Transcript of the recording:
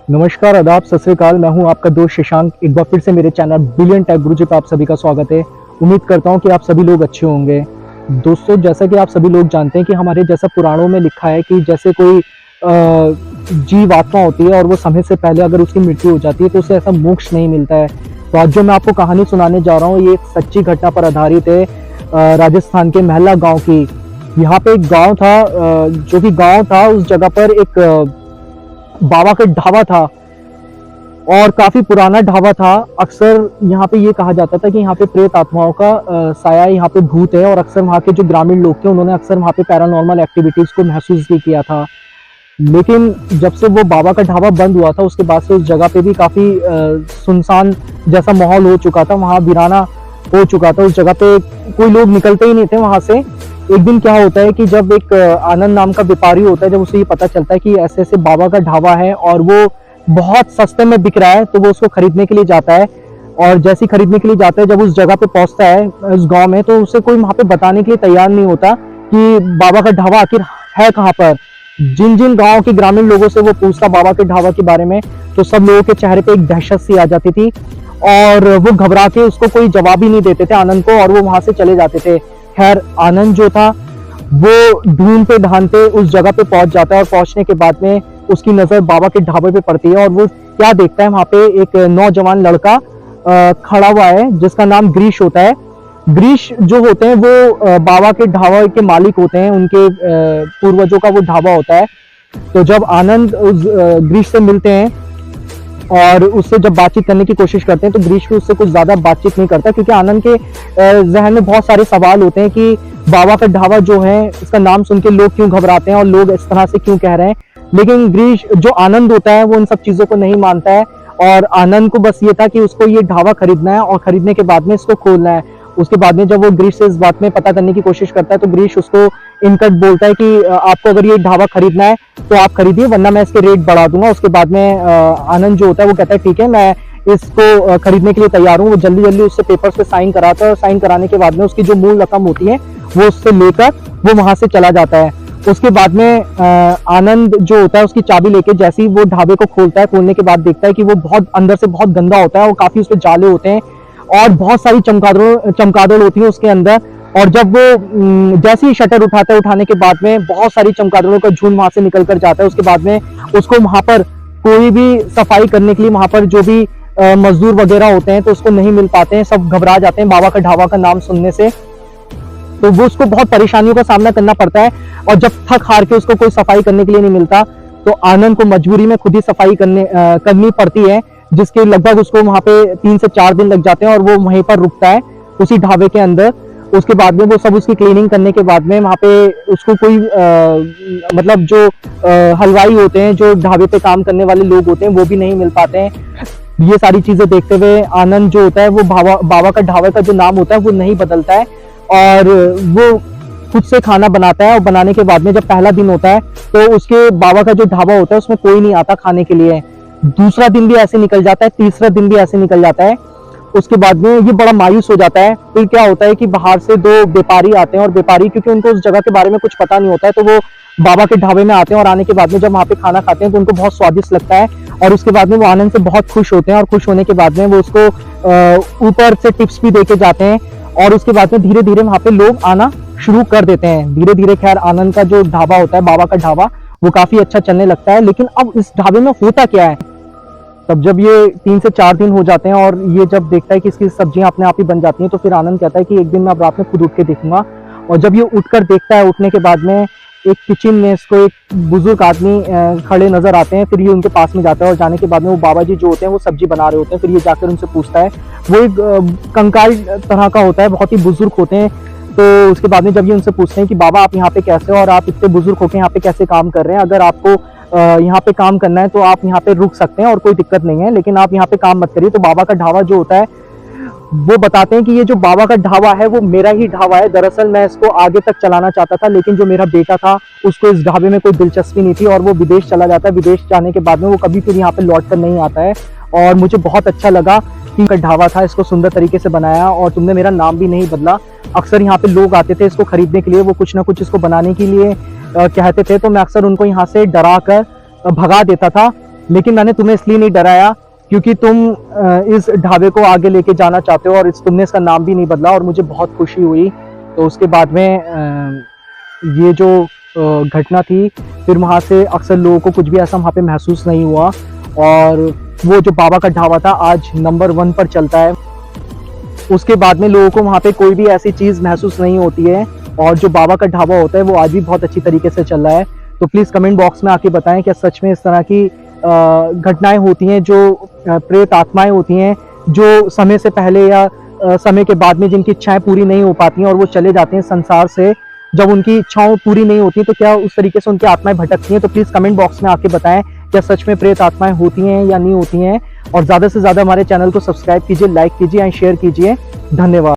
नमस्कार, आदाब, सत श्री अकाल। मैं हूं आपका दोस्त शशांक। एक बार फिर से मेरे चैनल ब्रिलियंट टेक गुरुजी पे आप सभी का स्वागत है। उम्मीद करता हूं कि आप सभी लोग अच्छे होंगे। दोस्तों, जैसा कि आप सभी लोग जानते हैं कि हमारे जैसा पुराणों में लिखा है कि जैसे कोई जीव आत्मा होती है और वो समय से पहले अगर उसकी मृत्यु हो जाती है तो उसे ऐसा मोक्ष नहीं मिलता है। तो आज जो मैं आपको कहानी सुनाने जा रहा हूँ ये एक सच्ची घटना पर आधारित है। राजस्थान के महला गाँव की। यहाँ पे एक गाँव था, जो कि गाँव था उस जगह पर एक बाबा का ढाबा था और काफी पुराना ढाबा था। अक्सर यहाँ पे ये कहा जाता था कि यहाँ पे प्रेत आत्माओं का साया, यहाँ पे भूत है। और अक्सर वहाँ के जो ग्रामीण लोग थे उन्होंने अक्सर वहाँ पे पैरानॉर्मल एक्टिविटीज को महसूस भी किया था। लेकिन जब से वो बाबा का ढाबा बंद हुआ था उसके बाद से उस जगह पे भी काफी सुनसान जैसा माहौल हो चुका था, वहाँ वीराना हो चुका था। उस जगह पे कोई लोग निकलते ही नहीं थे वहां से। एक दिन क्या होता है कि जब एक आनंद नाम का व्यापारी होता है, जब उसे ये पता चलता है कि ऐसे ऐसे बाबा का ढाबा है और वो बहुत सस्ते में बिक रहा है, तो वो उसको खरीदने के लिए जाता है। और जैसे ही खरीदने के लिए जाता है, जब उस जगह पे पहुंचता है उस गांव में, तो उसे कोई वहां पे बताने के लिए तैयार नहीं होता कि बाबा का ढाबा आखिर है कहाँ पर। जिन जिन गांव के ग्रामीण लोगों से वो पूछता बाबा के ढाबा के बारे में, तो सब लोगों के चेहरे पे एक दहशत सी आ जाती थी और वो घबरा के उसको कोई जवाब ही नहीं देते थे आनंद को, और वो वहां से चले जाते थे। खैर, आनंद जो था वो ढूंढते ढांढते उस जगह पे पहुंच जाता है और पहुंचने के बाद में उसकी नजर बाबा के ढाबे पे पड़ती है और वो क्या देखता है, वहां पे एक नौजवान लड़का खड़ा हुआ है जिसका नाम ग्रीश होता है। ग्रीश जो होते हैं वो बाबा के ढाबा के मालिक होते हैं, उनके पूर्वजों का वो ढाबा होता है। तो जब आनंद उस ग्रीश से मिलते हैं और उससे जब बातचीत करने की कोशिश करते हैं, तो ग्रीश भी उससे कुछ ज्यादा बातचीत नहीं करता, क्योंकि आनंद के जहन में बहुत सारे सवाल होते हैं कि बाबा का ढाबा जो है इसका नाम सुन के लोग क्यों घबराते हैं और लोग इस तरह से क्यों कह रहे हैं। लेकिन ग्रीश जो आनंद होता है वो इन सब चीजों को नहीं मानता है और आनंद को बस ये था कि उसको ये ढाबा खरीदना है और खरीदने के बाद में इसको खोलना है। उसके बाद में जब वो ग्रीश से इस बात में पता करने की कोशिश करता है, तो ग्रीश उसको इनकट बोलता है कि आपको अगर ये ढाबा खरीदना है तो आप खरीदिए, वरना मैं इसके रेट बढ़ा दूंगा। उसके बाद में आनंद जो होता है वो कहता है ठीक है, मैं इसको खरीदने के लिए तैयार हूँ। वो जल्दी जल्दी उससे पेपर्स पे साइन कराता है और साइन कराने के बाद में उसकी जो मूल रकम होती है वो उससे लेकर वो वहां से चला जाता है। उसके बाद में आनंद जो होता है उसकी चाबी लेके जैसे ही वो ढाबे को खोलता है, खोलने के बाद देखता है कि वो बहुत अंदर से बहुत गंदा होता है और काफी उसमें जाले होते हैं और बहुत सारी चमगादड़ होती है उसके अंदर। और जब वो जैसे ही शटर उठाता है, उठाने के बाद में बहुत सारी चमगादड़ों का झुंड वहां से निकल कर जाता है। उसके बाद में उसको वहां पर कोई भी सफाई करने के लिए वहां पर जो भी मजदूर वगैरह होते हैं तो उसको नहीं मिल पाते हैं, सब घबरा जाते हैं बाबा का ढाबा का नाम सुनने से। तो वो उसको बहुत परेशानियों का सामना करना पड़ता है और जब थक हार के उसको कोई सफाई करने के लिए नहीं मिलता, तो आनंद को मजबूरी में खुद ही सफाई करनी पड़ती है, जिसके लगभग उसको वहां पे 3 से 4 दिन लग जाते हैं और वो वहीं पर रुकता है उसी ढाबे के अंदर। उसके बाद में वो सब उसकी क्लीनिंग करने के बाद में वहां पे उसको कोई मतलब जो हलवाई होते हैं, जो ढाबे पे काम करने वाले लोग होते हैं, वो भी नहीं मिल पाते हैं। ये सारी चीजें देखते हुए आनंद जो होता है वो बाबा का ढाबे का जो नाम होता है वो नहीं बदलता है और वो खुद से खाना बनाता है। और बनाने के बाद में जब पहला दिन होता है तो उसके बाबा का जो ढाबा होता है उसमें कोई नहीं आता खाने के लिए। दूसरा दिन भी ऐसे निकल जाता है, तीसरा दिन भी ऐसे निकल जाता है। उसके बाद में ये बड़ा मायूस हो जाता है। फिर क्या होता है कि बाहर से 2 व्यापारी आते हैं और व्यापारी क्योंकि उनको उस जगह के बारे में कुछ पता नहीं होता है, तो वो बाबा के ढाबे में आते हैं और आने के बाद में जब वहाँ पे खाना खाते हैं तो उनको बहुत स्वादिष्ट लगता है और उसके बाद में वो आनंद से बहुत खुश होते हैं और खुश होने के बाद में वो उसको ऊपर से टिप्स भी देके जाते हैं और उसके बाद में धीरे धीरे वहाँ पे लोग आना शुरू कर देते हैं। धीरे धीरे खैर आनंद का जो ढाबा होता है, बाबा का ढाबा, वो काफी अच्छा चलने लगता है। लेकिन अब इस ढाबे में होता क्या है, तब जब ये 3 से 4 दिन हो जाते हैं और ये जब देखता है कि इसकी सब्जियां अपने आप ही बन जाती हैं, तो फिर आनंद कहता है कि एक दिन मैं अब रात में खुद उठ के देखूंगा। और जब ये उठकर देखता है, उठने के बाद में एक किचन में इसको एक बुजुर्ग आदमी खड़े नजर आते हैं। फिर ये उनके पास में जाता है और जाने के बाद में वो बाबा जी जो होते हैं वो सब्जी बना रहे होते हैं। फिर ये जाकर उनसे पूछता है, वो एक कंकाल तरह का होता है, बहुत ही बुजुर्ग होते हैं। तो उसके बाद में जब ये उनसे पूछते हैं कि बाबा आप यहाँ पे कैसे हो और आप इतने बुजुर्ग होकर यहाँ पे कैसे काम कर रहे हैं, अगर आपको यहाँ पे काम करना है तो आप यहाँ पे रुक सकते हैं और कोई दिक्कत नहीं है, लेकिन आप यहाँ पे काम मत करिए। तो बाबा का ढाबा जो होता है वो बताते हैं कि ये जो बाबा का ढाबा है वो मेरा ही ढाबा है। दरअसल मैं इसको आगे तक चलाना चाहता था, लेकिन जो मेरा बेटा था उसको इस ढाबे में कोई दिलचस्पी नहीं थी और वो विदेश चला जाता है। विदेश जाने के बाद में वो कभी फिर यहाँ पे लौट कर नहीं आता है और मुझे बहुत अच्छा लगा कि का ढाबा था, इसको सुंदर तरीके से बनाया और तुमने मेरा नाम भी नहीं बदला। अक्सर यहाँ पे लोग आते थे इसको खरीदने के लिए, वो कुछ ना कुछ इसको बनाने के लिए कहते थे, तो मैं अक्सर उनको यहाँ से डरा कर भगा देता था लेकिन मैंने तुम्हें इसलिए नहीं डराया क्योंकि तुम इस ढाबे को आगे लेके जाना चाहते हो और तुमने इसका नाम भी नहीं बदला, और मुझे बहुत खुशी हुई। तो उसके बाद में ये जो घटना थी, फिर वहाँ से अक्सर लोगों को कुछ भी ऐसा वहाँ पे महसूस नहीं हुआ, और वो जो बाबा का ढाबा था आज नंबर 1 पर चलता है। उसके बाद में लोगों को वहाँ पे कोई भी ऐसी चीज़ महसूस नहीं होती है, और जो बाबा का ढाबा होता है वो आज भी बहुत अच्छी तरीके से चल रहा है। तो प्लीज़ कमेंट बॉक्स में आके बताएं क्या सच में इस तरह की घटनाएं होती हैं, जो प्रेत आत्माएं होती हैं, जो समय से पहले या समय के बाद में जिनकी इच्छाएं पूरी नहीं हो पाती हैं और वो चले जाते हैं संसार से, जब उनकी इच्छाओं पूरी नहीं होती, तो क्या उस तरीके से उनकी आत्माएं भटकती हैं? तो प्लीज़ कमेंट बॉक्स में आके बताएं क्या सच में प्रेत आत्माएं होती हैं या नहीं होती हैं। और ज़्यादा से ज़्यादा हमारे चैनल को सब्सक्राइब कीजिए, लाइक कीजिए एंड शेयर कीजिए। धन्यवाद।